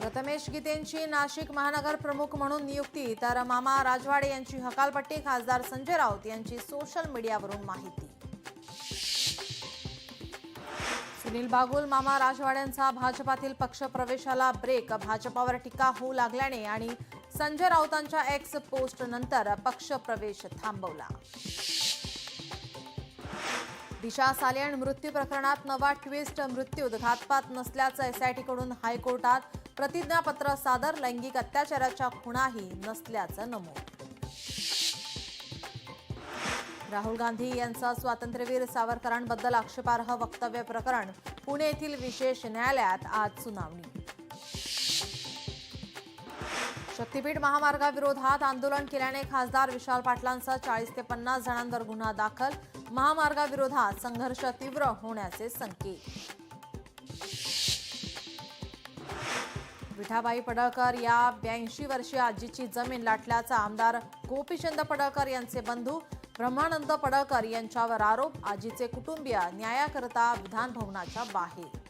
प्रथमेश गीतेंची नाशिक महानगर प्रमुख म्हणून नियुक्ती, तर मामा राजवाडे यांची हकालपट्टी. खासदार संजय राऊत यांची सोशल मीडियावरून माहिती. सुनील बागुल, मामा राजवाड्यांचा भाजपातील पक्षप्रवेशाला ब्रेक. भाजपावर टीका होऊ लागल्याने आणि संजय राऊतांच्या एक्स पोस्ट नंतर पक्षप्रवेश थांबवला. दिशा सालियन मृत्यू प्रकरणात नवा ट्विस्ट. मृत्यूत घातपात नसल्याचं एसआयटीकडून हायकोर्टात प्रतिज्ञापत्र सादर. लैंगिक अत्याचाराच्या खुणाही नसल्याचं नमूद. राहुल गांधी यांचा स्वातंत्र्यवीर सावरकरांबद्दल आक्षेपार्ह वक्तव्य प्रकरण. पुणे येथील विशेष न्यायालयात आज सुनावणी. शक्तीपीठ महामार्गाविरोधात आंदोलन केल्याने खासदार विशाल पाटलांसह 40 ते 50 जणांवर गुन्हा दाखल. महामार्गाविरोधात संघर्ष तीव्र होण्याचे संकेत. विठाबाई पडळकर या 82 वर्षीय आजीची जमीन लाटल्याचा आमदार गोपीचंद पडळकर यांचे बंधू ब्रह्मानंद पडळकर यांच्यावर आरोप. आजीचे कुटुंबीय न्यायाकरता विधानभवनाच्या बाहेर.